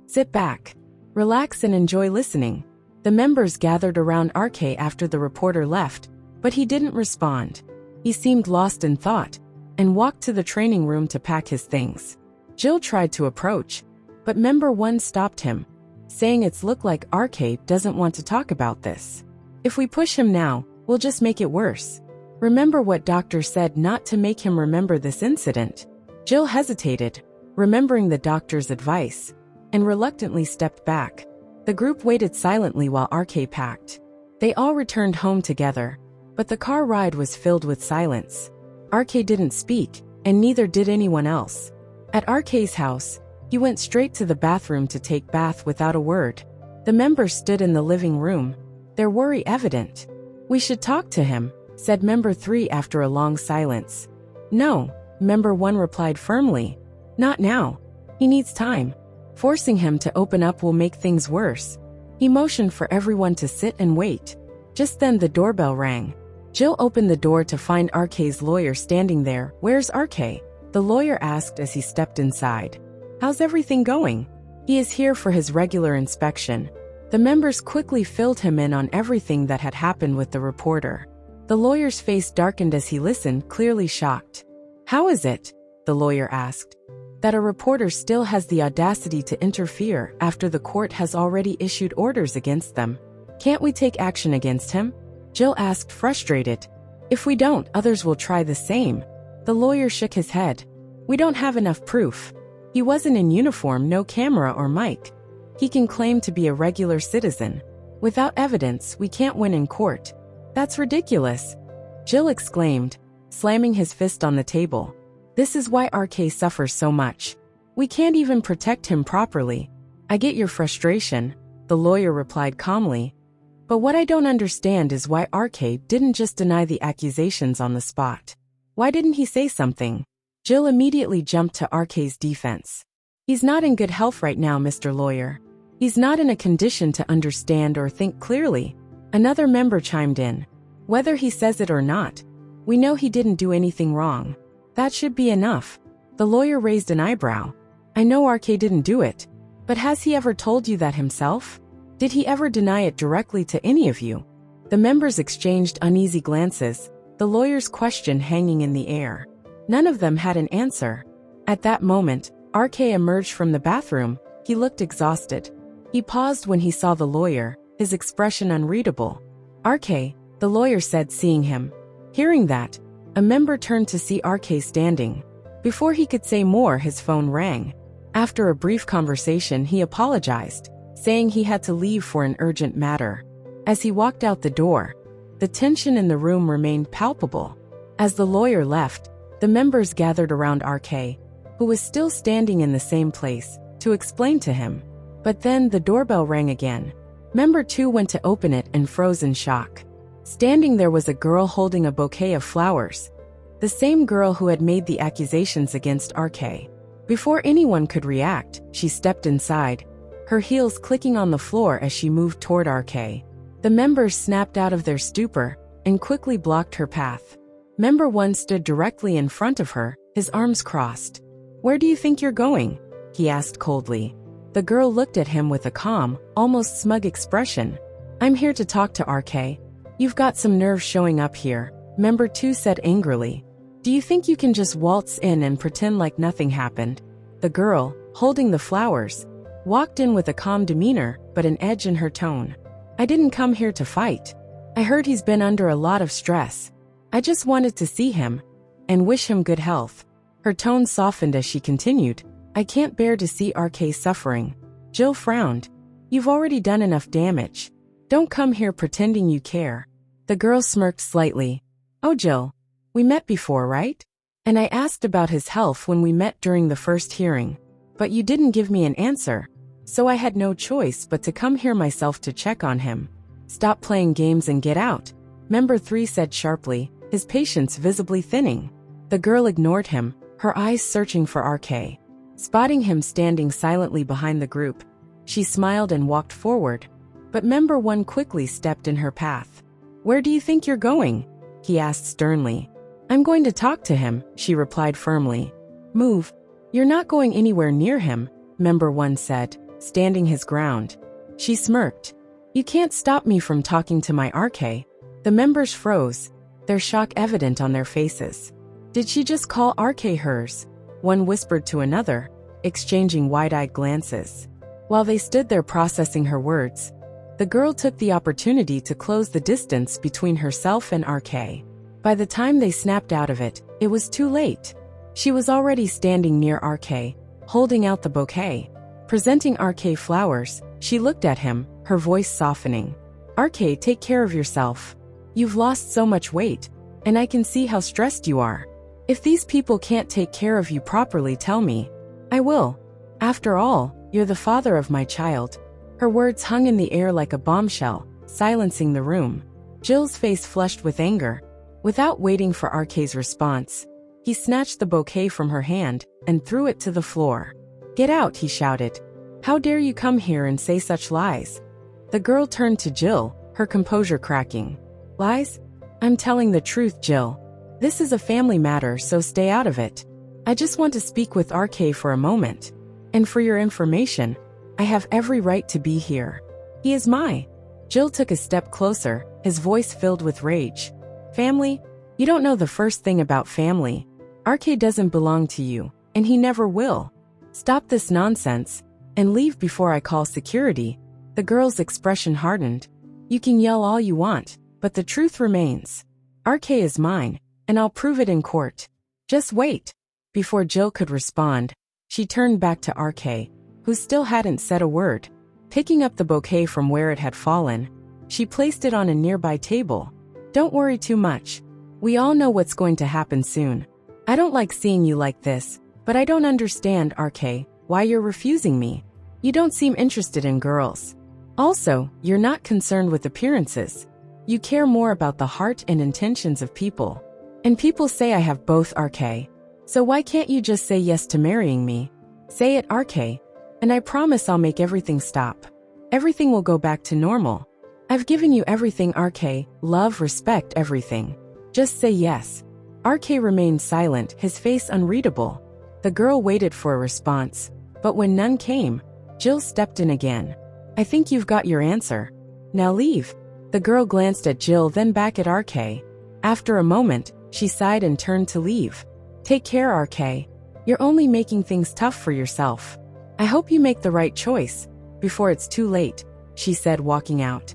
Sit back, relax and enjoy listening. The members gathered around RK after the reporter left, but he didn't respond. He seemed lost in thought and walked to the training room to pack his things. Jill tried to approach, but member 1 stopped him, saying it's look like RK doesn't want to talk about this. If we push him now, we'll just make it worse. Remember what doctor said not to make him remember this incident. Jill hesitated, remembering the doctor's advice, and reluctantly stepped back. The group waited silently while RK packed. They all returned home together, but the car ride was filled with silence. RK didn't speak, and neither did anyone else. At RK's house, he went straight to the bathroom to take bath without a word. The members stood in the living room, their worry evident. We should talk to him, said member 3 after a long silence. No, member 1 replied firmly. Not now. He needs time. Forcing him to open up will make things worse. He motioned for everyone to sit and wait. Just then the doorbell rang. Jill opened the door to find RK's lawyer standing there. Where's RK? The lawyer asked as he stepped inside. How's everything going? He is here for his regular inspection. The members quickly filled him in on everything that had happened with the reporter. The lawyer's face darkened as he listened, clearly shocked. How is it? The lawyer asked. That a reporter still has the audacity to interfere after the court has already issued orders against them. Can't we take action against him? Jill asked, frustrated. If we don't, others will try the same. The lawyer shook his head. We don't have enough proof. He wasn't in uniform, no camera or mic. He can claim to be a regular citizen. Without evidence, we can't win in court. That's ridiculous, Jill exclaimed, slamming his fist on the table. This is why RK suffers so much. We can't even protect him properly. I get your frustration, the lawyer replied calmly. But what I don't understand is why RK didn't just deny the accusations on the spot. Why didn't he say something? Jill immediately jumped to RK's defense. He's not in good health right now, Mr. Lawyer. He's not in a condition to understand or think clearly. Another member chimed in. Whether he says it or not, we know he didn't do anything wrong. That should be enough. The lawyer raised an eyebrow. I know RK didn't do it, but has he ever told you that himself? Did he ever deny it directly to any of you? The members exchanged uneasy glances, the lawyer's question hanging in the air. None of them had an answer. At that moment, RK emerged from the bathroom. He looked exhausted. He paused when he saw the lawyer, his expression unreadable. RK, the lawyer said, seeing him. Hearing that, a member turned to see RK standing. Before he could say more, his phone rang. After a brief conversation, he apologized, saying he had to leave for an urgent matter. As he walked out the door, the tension in the room remained palpable. As the lawyer left, the members gathered around RK, who was still standing in the same place, to explain to him. But then the doorbell rang again. Member 2 went to open it and froze in shock. Standing there was a girl holding a bouquet of flowers. The same girl who had made the accusations against RK. Before anyone could react, she stepped inside, her heels clicking on the floor as she moved toward RK. The members snapped out of their stupor and quickly blocked her path. Member 1 stood directly in front of her, his arms crossed. Where do you think you're going? He asked coldly. The girl looked at him with a calm, almost smug expression. I'm here to talk to RK. You've got some nerve showing up here, Member 2 said angrily. Do you think you can just waltz in and pretend like nothing happened? The girl, holding the flowers, walked in with a calm demeanor but an edge in her tone. I didn't come here to fight. I heard he's been under a lot of stress. I just wanted to see him and wish him good health. Her tone softened as she continued. I can't bear to see RK suffering. Jill frowned. You've already done enough damage. Don't come here pretending you care. The girl smirked slightly. Oh, Jill, we met before, right? And I asked about his health when we met during the first hearing. But you didn't give me an answer, so I had no choice but to come here myself to check on him. Stop playing games and get out, Member 3 said sharply, his patience visibly thinning. The girl ignored him, her eyes searching for RK. Spotting him standing silently behind the group, she smiled and walked forward. But Member 1 quickly stepped in her path. Where do you think you're going? He asked sternly. I'm going to talk to him, she replied firmly. Move. You're not going anywhere near him, Member 1 said. standing his ground. She smirked. You can't stop me from talking to my RK. The members froze, their shock evident on their faces. Did she just call RK hers? One whispered to another, exchanging wide-eyed glances. While they stood there processing her words, the girl took the opportunity to close the distance between herself and RK. By the time they snapped out of it, it was too late. She was already standing near RK, holding out the bouquet. Presenting RK flowers, she looked at him, her voice softening. RK, take care of yourself. You've lost so much weight, and I can see how stressed you are. If these people can't take care of you properly, tell me. I will. After all, you're the father of my child. Her words hung in the air like a bombshell, silencing the room. Jill's face flushed with anger. Without waiting for RK's response, he snatched the bouquet from her hand and threw it to the floor. Get out, he shouted. How dare you come here and say such lies? The girl turned to Jill, her composure cracking. Lies? I'm telling the truth, Jill. This is a family matter, so stay out of it. I just want to speak with RK for a moment. And for your information, I have every right to be here. He is my. Jill took a step closer, his voice filled with rage. Family? You don't know the first thing about family. RK doesn't belong to you, and he never will. Stop this nonsense, and leave before I call security. The girl's expression hardened. You can yell all you want, but the truth remains. RK is mine, and I'll prove it in court. Just wait. Before Jill could respond, she turned back to RK, who still hadn't said a word. Picking up the bouquet from where it had fallen, she placed it on a nearby table. Don't worry too much. We all know what's going to happen soon. I don't like seeing you like this, but I don't understand, RK, why you're refusing me. You don't seem interested in girls. Also, you're not concerned with appearances. You care more about the heart and intentions of people. And people say I have both, RK. So why can't you just say yes to marrying me? Say it, RK, and I promise I'll make everything stop. Everything will go back to normal. I've given you everything, RK, love, respect, everything. Just say yes. RK remained silent, his face unreadable. The girl waited for a response, but when none came, Jill stepped in again. I think you've got your answer. Now leave. The girl glanced at Jill, then back at RK. After a moment, she sighed and turned to leave. Take care, RK. You're only making things tough for yourself. I hope you make the right choice before it's too late, she said, walking out.